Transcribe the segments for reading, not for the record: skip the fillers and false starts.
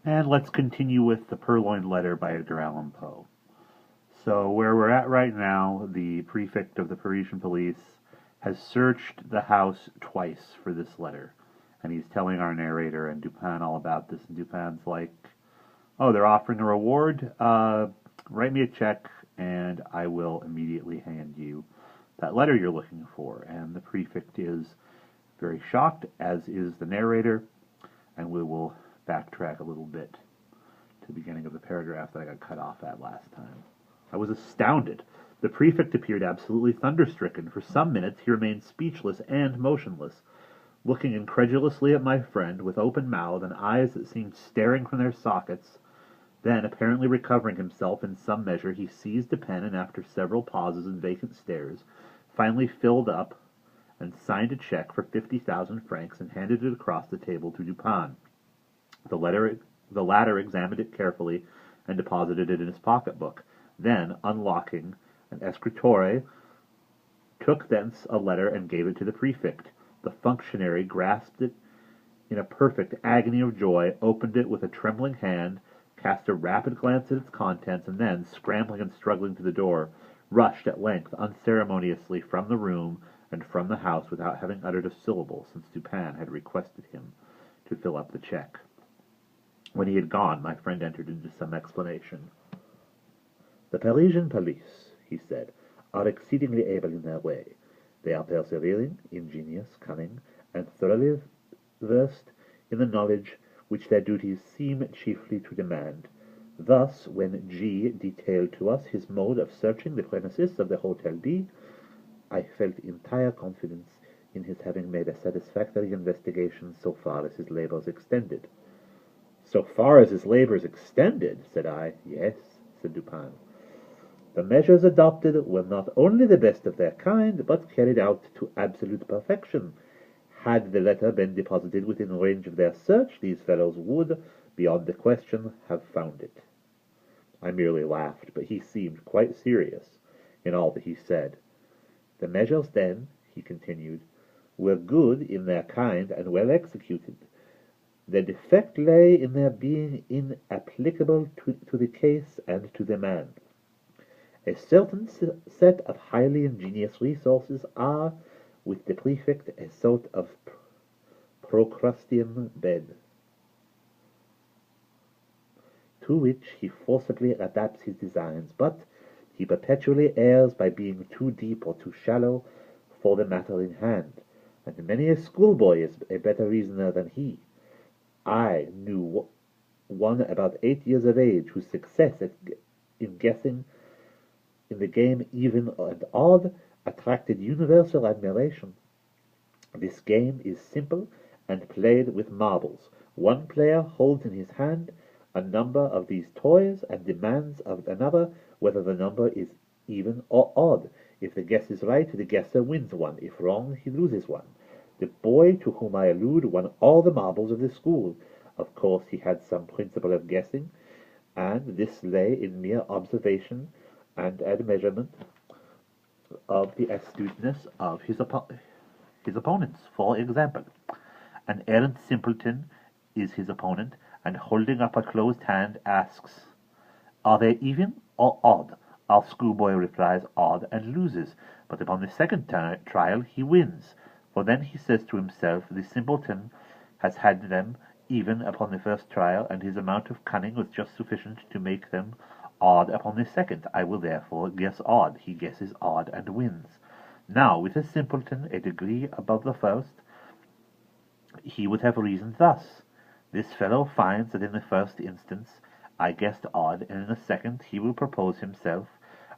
And let's continue with the Purloined Letter by Edgar Allan Poe. So where we're at right now, the prefect of the Parisian police has searched the house twice for this letter. And he's telling our narrator and Dupin all about this. And Dupin's like, oh, they're offering a reward? Write me a check and I will immediately hand you that letter you're looking for. And the prefect is very shocked, as is the narrator. And we will backtrack a little bit to the beginning of the paragraph that I got cut off at last time. I was astounded. The prefect appeared absolutely thunderstricken. For some minutes he remained speechless and motionless, looking incredulously at my friend with open mouth and eyes that seemed staring from their sockets. Then, apparently recovering himself in some measure, he seized a pen and, after several pauses and vacant stares, finally filled up and signed a check for 50,000 francs and handed it across the table to Dupin. The latter examined it carefully and deposited it in his pocketbook. Then, unlocking an escritoire, took thence a letter and gave it to the prefect. The functionary grasped it in a perfect agony of joy, opened it with a trembling hand, cast a rapid glance at its contents, and then, scrambling and struggling to the door, rushed at length unceremoniously from the room and from the house without having uttered a syllable, since Dupin had requested him to fill up the check. When he had gone, my friend entered into some explanation. "The Parisian police," he said, "are exceedingly able in their way. They are persevering, ingenious, cunning, and thoroughly versed in the knowledge which their duties seem chiefly to demand. Thus, when G detailed to us his mode of searching the premises of the Hotel D, I felt entire confidence in his having made a satisfactory investigation so far as his labors extended." "So far as his labors extended?" said I. "Yes," said Dupin. "The measures adopted were not only the best of their kind, but carried out to absolute perfection. Had the letter been deposited within range of their search, these fellows would, beyond the question, have found it." I merely laughed, but he seemed quite serious in all that he said. "The measures, then," he continued, "were good in their kind and well executed. The defect lay in their being inapplicable to the case and to the man. A certain set of highly ingenious resources are, with the prefect, a sort of Procrustean bed, to which he forcibly adapts his designs, but he perpetually errs by being too deep or too shallow for the matter in hand, and many a schoolboy is a better reasoner than he. I knew one about 8 years of age whose success in guessing in the game even and odd attracted universal admiration. This game is simple and played with marbles. One player holds in his hand a number of these toys and demands of another whether the number is even or odd. If the guess is right, the guesser wins one. If wrong, he loses one. The boy to whom I allude won all the marbles of the school. Of course, he had some principle of guessing, and this lay in mere observation and measurement of the astuteness of his opponents. For example, an errant simpleton is his opponent, and holding up a closed hand asks, "Are they even or odd?" Our schoolboy replies odd and loses, but upon the second trial he wins, for then he says to himself, "The simpleton has had them even upon the first trial, and his amount of cunning was just sufficient to make them odd upon the second. I will therefore guess odd." He guesses odd and wins. Now, with a simpleton a degree above the first, he would have reasoned thus: "This fellow finds that in the first instance I guessed odd, and in the second he will propose himself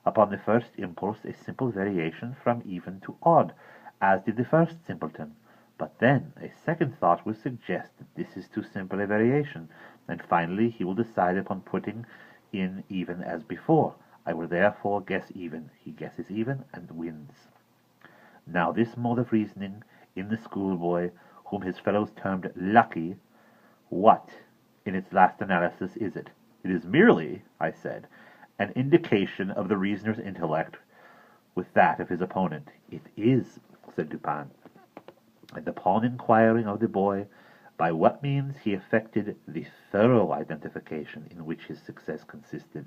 upon the first impulse a simple variation from even to odd, as did the first simpleton. But then a second thought will suggest that this is too simple a variation, and finally he will decide upon putting in even as before. I will therefore guess even." He guesses even and wins. Now this mode of reasoning in the schoolboy, whom his fellows termed lucky, what, in its last analysis, is it? It is merely, I said, an indication of the reasoner's intellect with that of his opponent. "It is," said Dupin. And upon inquiring of the boy by what means he effected the thorough identification in which his success consisted,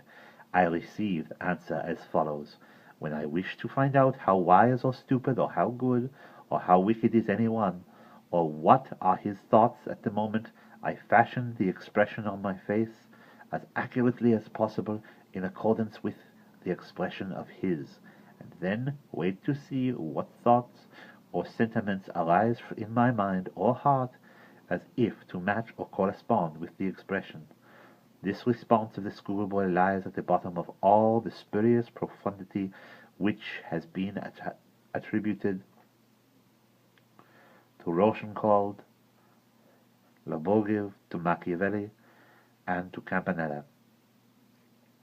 I received answer as follows. When I wish to find out how wise or stupid, or how good, or how wicked is any one, or what are his thoughts at the moment, I fashioned the expression on my face as accurately as possible in accordance with the expression of his, and then wait to see what thoughts or sentiments arise in my mind or heart, as if to match or correspond with the expression. This response of the schoolboy lies at the bottom of all the spurious profundity which has been attributed to Rosenkranz, Lobogiev, to Machiavelli, and to Campanella.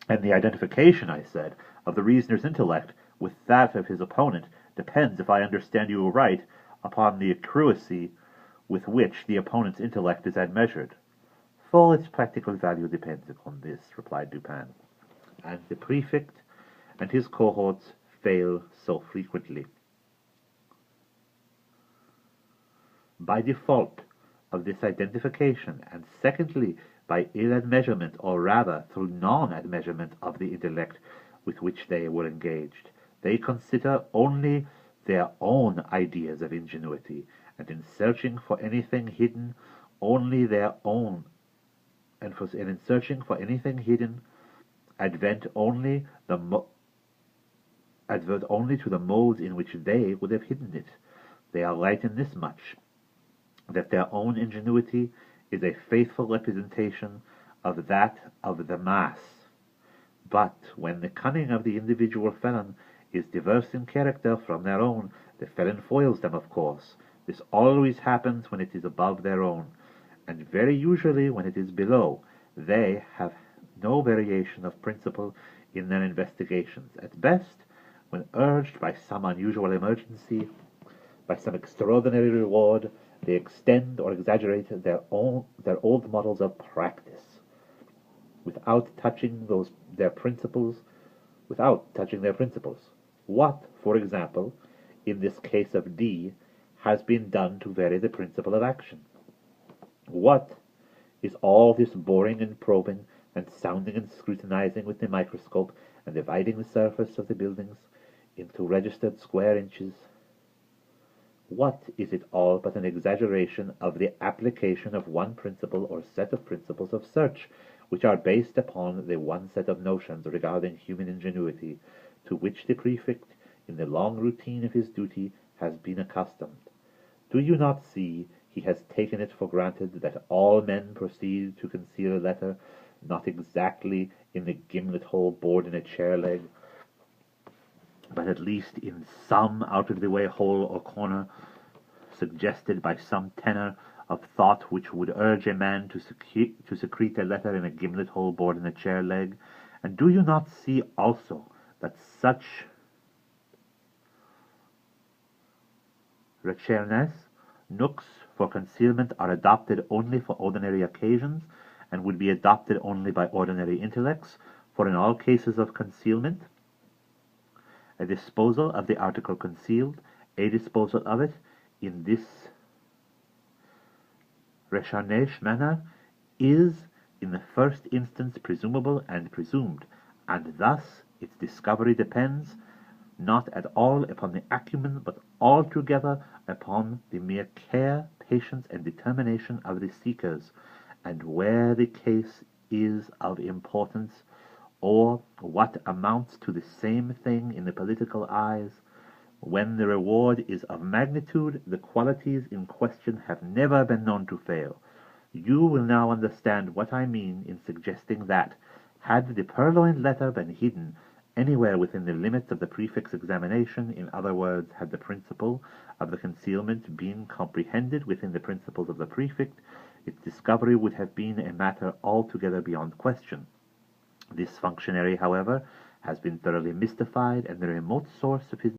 And the identification, I said, of the reasoner's intellect with that of his opponent depends, if I understand you right, upon the accuracy with which the opponent's intellect is admeasured. For its practical value depends upon this, replied Dupin. And the prefect and his cohorts fail so frequently. By default of this identification, and secondly, by ill-admeasurement, or rather through non-admeasurement of the intellect with which they were engaged, they consider only their own ideas of ingenuity, and in searching for anything hidden, only their own, and in searching for anything hidden, advert only to the modes in which they would have hidden it. They are right in this much, that their own ingenuity is a faithful representation of that of the mass. But when the cunning of the individual felon is diverse in character from their own, the felon foils them, of course. This always happens when it is above their own, and very usually when it is below. They have no variation of principle in their investigations. At best, when urged by some unusual emergency, by some extraordinary reward, they extend or exaggerate their old models of practice, without touching their principles. What, for example, in this case of D, has been done to vary the principle of action? What is all this boring and probing, and sounding and scrutinizing with the microscope, and dividing the surface of the buildings into registered square inches? What is it all but an exaggeration of the application of one principle or set of principles of search, which are based upon the one set of notions regarding human ingenuity, to which the prefect, in the long routine of his duty, has been accustomed? Do you not see he has taken it for granted that all men proceed to conceal a letter, not exactly in the gimlet-hole bored in a chair-leg, but at least in some out-of-the-way hole or corner, suggested by some tenor of thought which would urge a man to secrete a letter in a gimlet-hole bored in a chair-leg? And do you not see also that such recherches, nooks for concealment, are adopted only for ordinary occasions, and would be adopted only by ordinary intellects, for in all cases of concealment, a disposal of the article concealed, a disposal of it in this recherche manner, is in the first instance presumable and presumed, and thus its discovery depends not at all upon the acumen, but altogether upon the mere care, patience, and determination of the seekers. And where the case is of importance, or what amounts to the same thing in the political eyes, when the reward is of magnitude, the qualities in question have never been known to fail. You will now understand what I mean in suggesting that, had the Purloined Letter been hidden anywhere within the limits of the prefect's examination, in other words, had the principle of the concealment been comprehended within the principles of the prefect, its discovery would have been a matter altogether beyond question. This functionary, however, has been thoroughly mystified, and the remote source of his